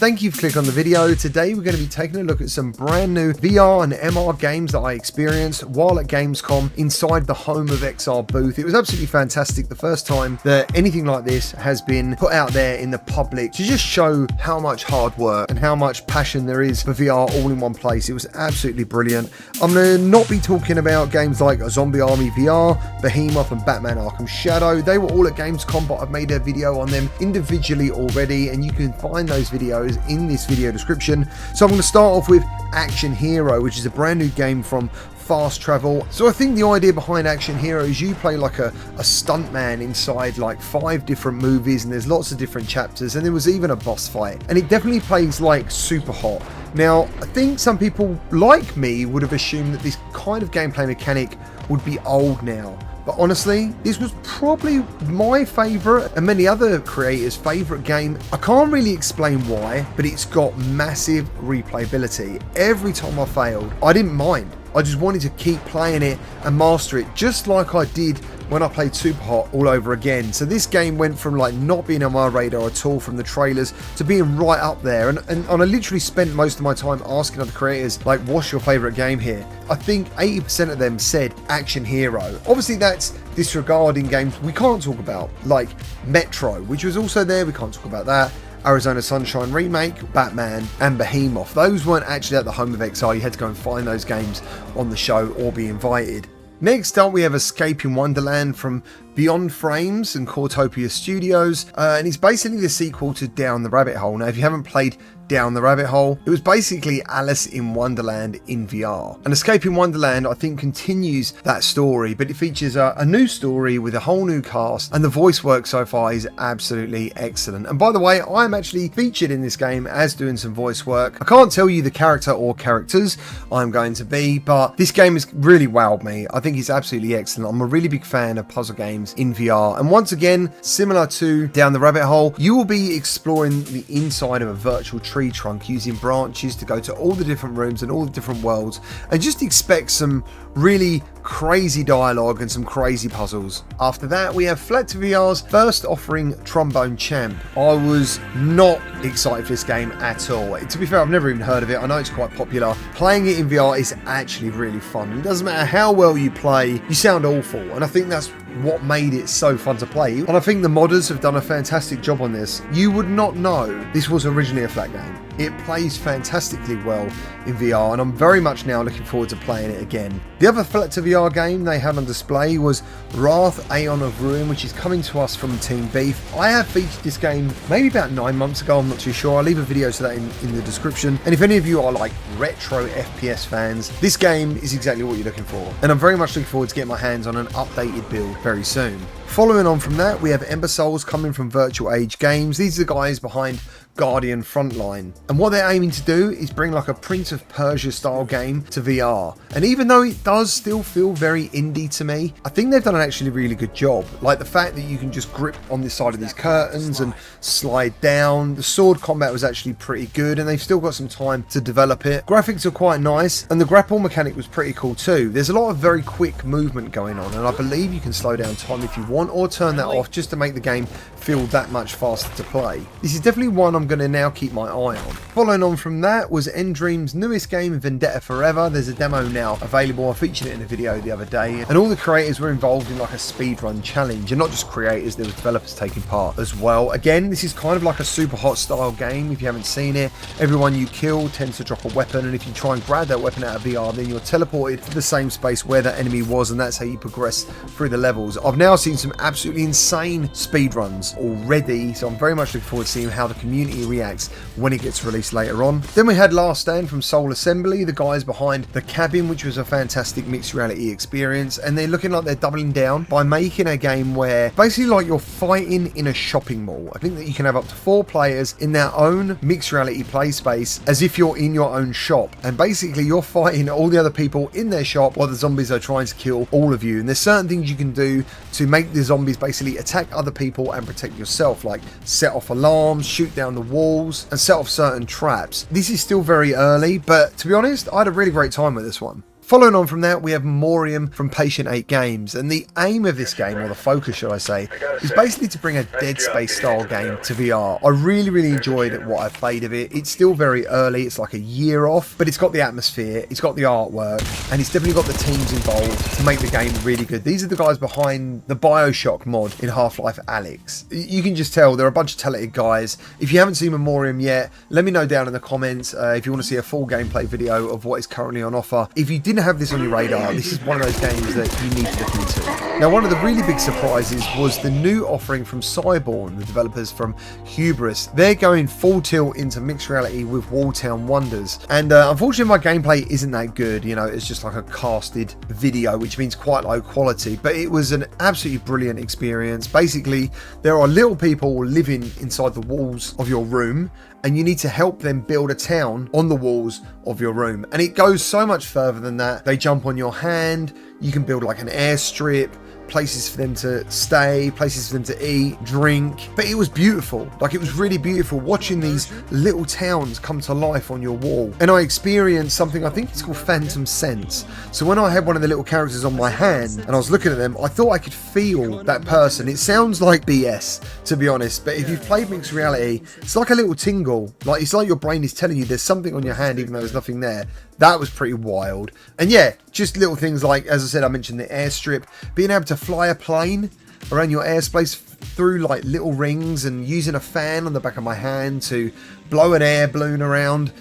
Thank you for clicking on the video. Today we're going to be taking a look at some brand new VR and MR games that I experienced while at Gamescom inside the Home of XR booth. It was absolutely fantastic, the first time that anything like this has been put out there in the public to just show how much hard work and how much passion there is for VR all in one place. It was absolutely brilliant. I'm going to not be talking about games like Zombie Army VR, Behemoth and Batman Arkham Shadow. They were all at Gamescom, but I've made a video on them individually already, and you can find those videos in this video description. So I'm going to start off with Action Hero, which is a brand new game from Fast Travel. So I think the idea behind Action Hero is you play like a stuntman inside like 5 different movies, and there's lots of different chapters, and there was even a boss fight, and it definitely plays like Superhot. Now, I think some people like me would have assumed that this kind of gameplay mechanic would be old now. But honestly, this was probably my favourite and many other creators' favourite game. I can't really explain why, but it's got massive replayability. Every time I failed, I didn't mind. I just wanted to keep playing it and master it, just like I did when I played Superhot all over again. So this game went from like not being on my radar at all from the trailers to being right up there. And I literally spent most of my time asking other creators, like, what's your favourite game here? I think 80% of them said Action Hero. Obviously that's disregarding games we can't talk about, like Metro, which was also there, we can't talk about that. Arizona Sunshine Remake, Batman and Behemoth. Those weren't actually at the Home of XR. You had to go and find those games on the show or be invited. Next up we have Escaping Wonderland from Beyond Frames and Cortopia Studios, and it's basically the sequel to Down the Rabbit Hole. Now if you haven't played Down the Rabbit Hole, it was basically Alice in Wonderland in VR. And Escaping Wonderland, I think, continues that story, but it features a new story with a whole new cast, and the voice work so far is absolutely excellent. And by the way, I'm actually featured in this game as doing some voice work. I can't tell you the character or characters I'm going to be, but this game has really wowed me. I think it's absolutely excellent. I'm a really big fan of puzzle games in VR, and once again, similar to Down the Rabbit Hole, you will be exploring the inside of a virtual tree trunk using branches to go to all the different rooms and all the different worlds, and just expect some really crazy dialogue and some crazy puzzles. After that we have FlatVR's first offering, Trombone Champ. I was not excited for this game at all. To be fair, I've never even heard of it. I know it's quite popular. Playing it in VR is actually really fun. It doesn't matter how well you play, you sound awful, and I think that's what made it so fun to play. And I think the modders have done a fantastic job on this. You would not know this was originally a flat game. It plays fantastically well in VR, and I'm very much now looking forward to playing it again. The other FlatVR game they had on display was Wrath Aeon of Ruin, which is coming to us from Team Beef. I have featured this game maybe about 9 months ago, I'm not too sure. I'll leave a video to that in the description. And if any of you are like retro FPS fans, this game is exactly what you're looking for. And I'm very much looking forward to getting my hands on an updated build very soon. Following on from that, we have Ember Souls coming from Virtual Age Games. These are the guys behind Guardian Frontline, and what they're aiming to do is bring like a Prince of Persia style game to VR. And even though it does still feel very indie to me, I think they've done an actually really good job. Like the fact that you can just grip on this side of these curtains and slide down. The sword combat was actually pretty good, and they've still got some time to develop it. Graphics are quite nice, and the grapple mechanic was pretty cool too. There's a lot of very quick movement going on, and I believe you can slow down time if you want, or turn that off just to make the game feel that much faster to play. This is definitely one I'm going to now keep my eye on. Following on from that was Endream's newest game, Vendetta Forever. There's a demo now available. I featured it in a video the other day, and all the creators were involved in like a speedrun challenge, and not just creators, there were developers taking part as well. Again, this is kind of like a Superhot style game. If you haven't seen it, everyone you kill tends to drop a weapon, and if you try and grab that weapon out of VR, then you're teleported to the same space where that enemy was, and that's how you progress through the levels. I've now seen some absolutely insane speedruns already, so I'm very much looking forward to seeing how the community reacts when it gets released later on. Then we had Last Stand from Soul Assembly, the guys behind The Cabin, which was a fantastic mixed reality experience, and they're looking like they're doubling down by making a game where basically like you're fighting in a shopping mall. I think that you can have up to 4 players in their own mixed reality play space as if you're in your own shop, and basically you're fighting all the other people in their shop while the zombies are trying to kill all of you. And there's certain things you can do to make the zombies basically attack other people and protect yourself, like set off alarms, shoot down the walls, and set off certain traps. This is still very early, but to be honest, I had a really great time with this one. Following on from that, we have Memorium from Patient 8 Games, and the aim of this game, or the focus should I say, is basically to bring a Dead Space style game to VR. I really enjoyed what I played of it. It's still very early, it's like a year off, but it's got the atmosphere, it's got the artwork, and it's definitely got the teams involved to make the game really good. These are the guys behind the BioShock mod in Half-Life Alyx. You can just tell they're a bunch of talented guys. If you haven't seen Memorium yet, let me know down in the comments if you want to see a full gameplay video of what is currently on offer. If you didn't have this on your radar, this is one of those games that you need to look into. Now, one of the really big surprises was the new offering from Saber, the developers from Hubris. They're going full tilt into mixed reality with Walltown Wonders, and unfortunately my gameplay isn't that good. You know, it's just like a casted video, which means quite low quality, but it was an absolutely brilliant experience. Basically, there are little people living inside the walls of your room, and you need to help them build a town on the walls of your room. And it goes so much further than that. They jump on your hand, you can build like an airstrip, places for them to stay, places for them to eat, drink. But it was beautiful. Like, it was really beautiful watching these little towns come to life on your wall. And I experienced something, I think it's called phantom sense. So when I had one of the little characters on my hand and I was looking at them, I thought I could feel that person. It sounds like BS, to be honest, but if you've played mixed reality, it's like a little tingle. Like, it's like your brain is telling you there's something on your hand even though there's nothing there. That was pretty wild. And yeah, just little things like, as I said, I mentioned the airstrip, being able to fly a plane around your airspace through like little rings, and using a fan on the back of my hand to blow an air balloon around.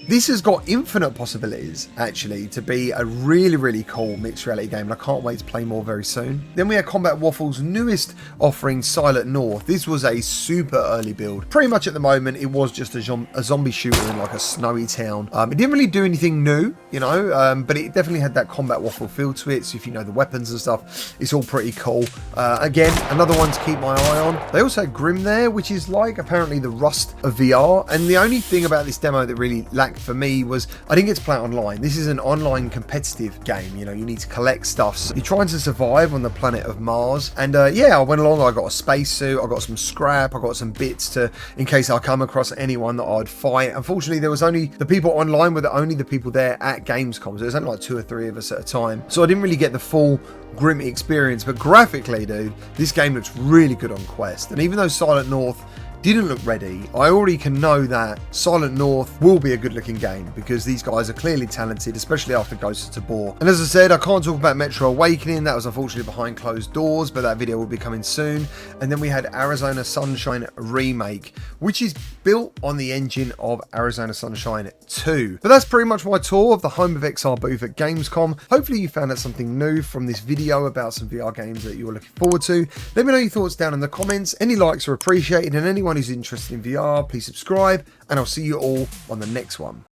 This has got infinite possibilities, actually, to be a really cool mixed reality game, and I can't wait to play more very soon. Then we had Combat Waffle's newest offering, Silent North. This was a super early build. Pretty much at the moment, it was just a zombie shooter in like a snowy town. It didn't really do anything new, you know, but it definitely had that Combat Waffle feel to it, so if you know the weapons and stuff, it's all pretty cool. Again, another one to keep my eye on. They also had Grim there, which is like apparently the Rust of VR, and the only thing about this demo that really lacked for me was I didn't get to play it online. This is an online competitive game. You know, you need to collect stuff. So you're trying to survive on the planet of Mars. And yeah, I went along, I got a spacesuit, I got some scrap, I got some bits to, in case I come across anyone that I'd fight. Unfortunately, there was only, the people online were only the people there at Gamescom. So there's only like 2 or 3 of us at a time. So I didn't really get the full Grim experience. But graphically, dude, this game looks really good on Quest. And even though Silent North didn't look ready, I already can know that Silent North will be a good looking game, because these guys are clearly talented, especially after Ghost of Tabor. And as I said, I can't talk about Metro Awakening. That was unfortunately behind closed doors, but that video will be coming soon. And then we had Arizona Sunshine Remake, which is built on the engine of Arizona Sunshine 2. But that's pretty much my tour of the home of XR booth at Gamescom. Hopefully you found out something new from this video about some VR games that you're looking forward to. Let me know your thoughts down in the comments. Any likes are appreciated, and anyone who's interested in VR, please subscribe, and I'll see you all on the next one.